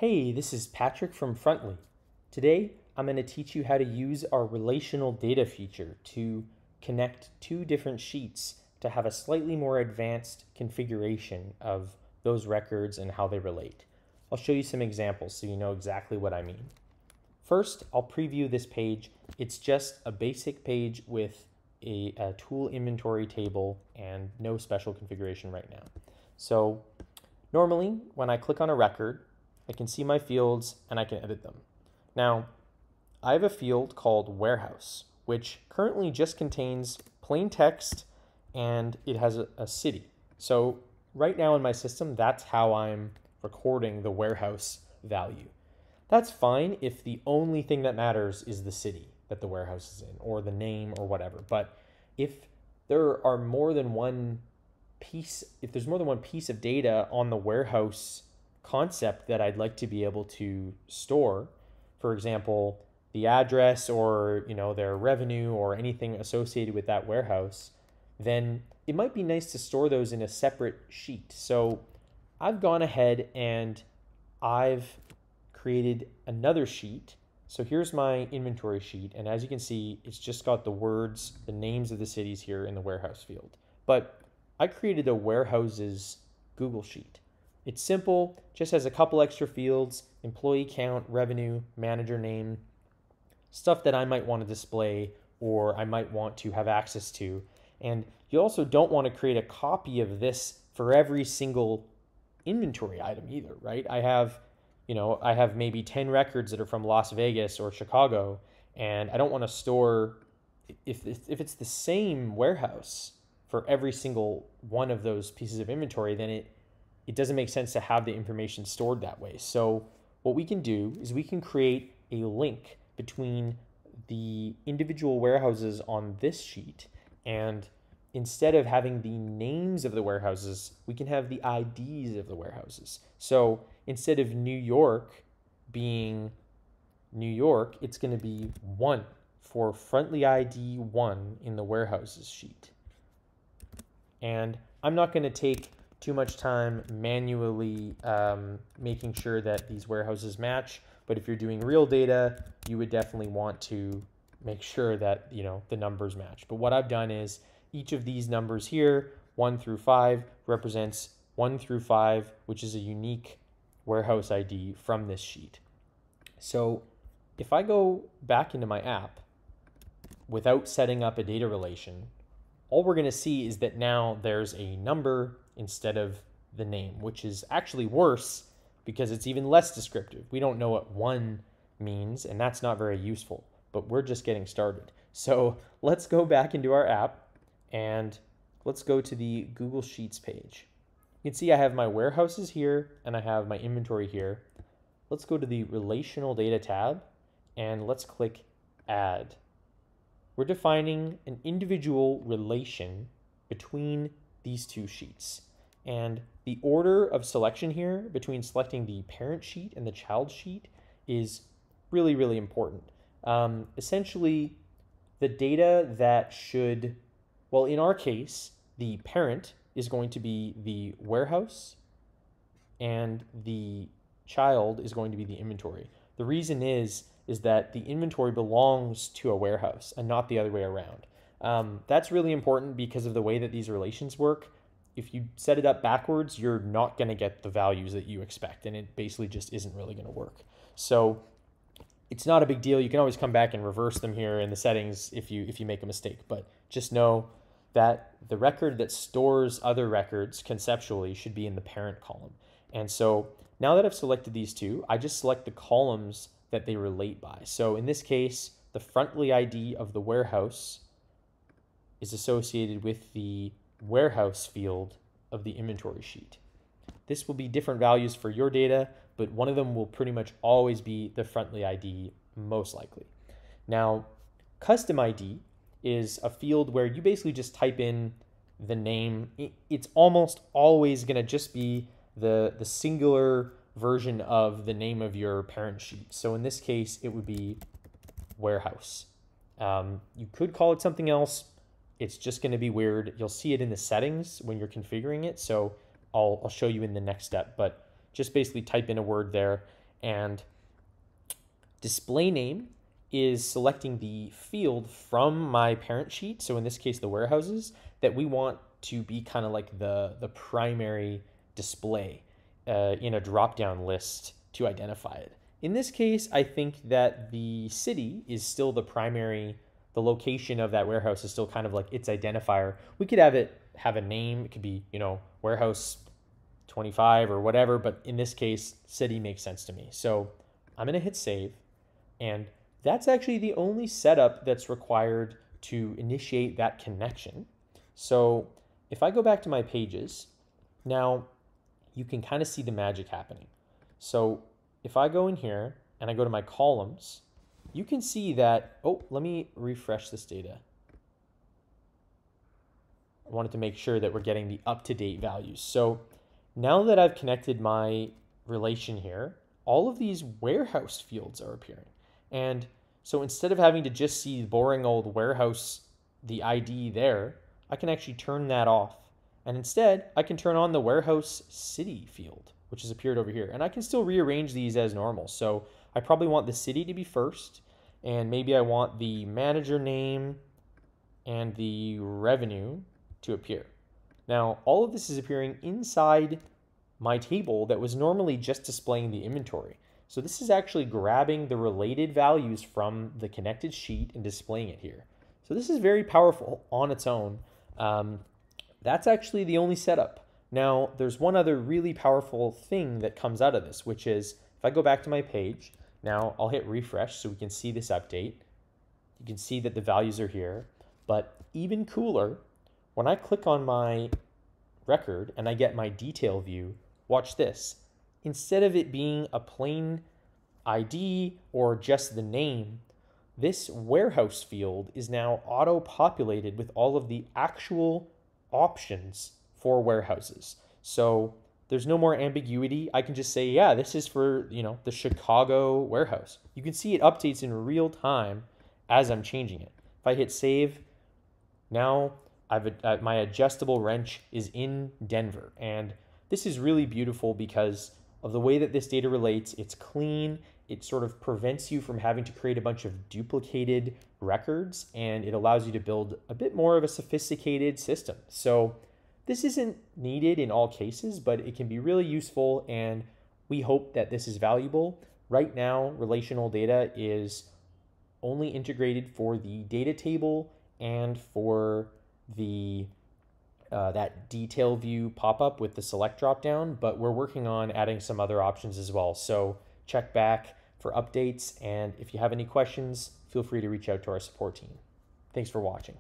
Hey, this is Patrick from Frontly. Today, I'm going to teach you how to use our relational data feature to connect two different sheets to have a slightly more advanced configuration of those records and how they relate. I'll show you some examples so you know exactly what I mean. First, I'll preview this page. It's just a basic page with a tool inventory table and no special configuration right now. So normally, when I click on a record, I can see my fields and I can edit them. Now, I have a field called warehouse, which currently just contains plain text and it has a city. So right now in my system, that's how I'm recording the warehouse value. That's fine if the only thing that matters is the city that the warehouse is in or the name or whatever. But if there are more than one piece, if there's more than one piece of data on the warehouse concept that I'd like to be able to store, for example, the address or their revenue or anything associated with that warehouse, then it might be nice to store those in a separate sheet. So I've gone ahead and I've created another sheet. So here's my inventory sheet, and as you can see, it's just got the words, the names of the cities here in the warehouse field. But I created a warehouses Google sheet. It's simple, just has a couple extra fields, employee count, revenue, manager name, stuff that I might want to display or I might want to have access to. And you also don't want to create a copy of this for every single inventory item either, right? I have maybe 10 records that are from Las Vegas or Chicago, and I don't want to store, if it's the same warehouse for every single one of those pieces of inventory, then it doesn't make sense to have the information stored that way. So what we can do is we can create a link between the individual warehouses on this sheet, and instead of having the names of the warehouses, we can have the IDs of the warehouses. So instead of New York being New York, it's going to be 1 for Frontly ID 1 in the warehouses sheet. And I'm not going to take too much time manually making sure that these warehouses match. But if you're doing real data, you would definitely want to make sure that the numbers match. But what I've done is each of these numbers here, 1 through 5, represents 1 through 5, which is a unique warehouse ID from this sheet. So if I go back into my app without setting up a data relation, all we're going to see is that now there's a number instead of the name, which is actually worse because it's even less descriptive. We don't know what 1 means, and that's not very useful, but we're just getting started. So let's go back into our app and let's go to the Google Sheets page. You can see I have my warehouses here and I have my inventory here. Let's go to the Relational Data tab and let's click Add. We're defining an individual relation between these two sheets. And the order of selection here between selecting the parent sheet and the child sheet is really, really important. Essentially, the data that should, well, in our case, the parent is going to be the warehouse and the child is going to be the inventory. The reason is that the inventory belongs to a warehouse and not the other way around. That's really important because of the way that these relations work. If you set it up backwards, you're not going to get the values that you expect, and it basically just isn't really going to work. So it's not a big deal. You can always come back and reverse them here in the settings if you make a mistake, but just know that the record that stores other records conceptually should be in the parent column. And so now that I've selected these two, I just select the columns that they relate by. So in this case, the Frontly ID of the warehouse is associated with the warehouse field of the inventory sheet. This will be different values for your data, but one of them will pretty much always be the Frontly ID, most likely. Now, custom ID is a field where you basically just type in the name. It's almost always going to just be the singular version of the name of your parent sheet. So in this case, it would be warehouse. You could call it something else. It's just going to be weird. You'll see it in the settings when you're configuring it. So I'll show you in the next step, but just basically type in a word there. And display name is selecting the field from my parent sheet, so in this case the warehouses, that we want to be kind of like the primary display in a drop-down list to identify it. In this case, I think that the city is still the primary, the location of that warehouse is still kind of like its identifier. We could have it have a name, it could be, warehouse 25 or whatever, but in this case, city makes sense to me. So I'm gonna hit save, and that's actually the only setup that's required to initiate that connection. So if I go back to my pages, now you can kind of see the magic happening. So if I go in here and I go to my columns, you can see that, let me refresh this data. I wanted to make sure that we're getting the up-to-date values. So now that I've connected my relation here, all of these warehouse fields are appearing. And so instead of having to just see the boring old warehouse, the ID there, I can actually turn that off. And instead, I can turn on the warehouse city field, which has appeared over here. And I can still rearrange these as normal. So I probably want the city to be first, and maybe I want the manager name and the revenue to appear. Now, all of this is appearing inside my table that was normally just displaying the inventory. So this is actually grabbing the related values from the connected sheet and displaying it here. So this is very powerful on its own. That's actually the only setup. Now, there's one other really powerful thing that comes out of this, which is if I go back to my page, now I'll hit refresh so we can see this update. You can see that the values are here, but even cooler, when I click on my record and I get my detail view, watch this. Instead of it being a plain ID or just the name, this warehouse field is now auto-populated with all of the actual options for warehouses. So there's no more ambiguity. I can just say, yeah, this is for, the Chicago warehouse. You can see it updates in real time as I'm changing it. If I hit save, now my adjustable wrench is in Denver. And this is really beautiful because of the way that this data relates. It's clean. It sort of prevents you from having to create a bunch of duplicated records, and it allows you to build a bit more of a sophisticated system. So this isn't needed in all cases, but it can be really useful, and we hope that this is valuable. Right now, relational data is only integrated for the data table and for the that detail view pop-up with the select drop-down, but we're working on adding some other options as well. So check back for updates, and if you have any questions, feel free to reach out to our support team. Thanks for watching.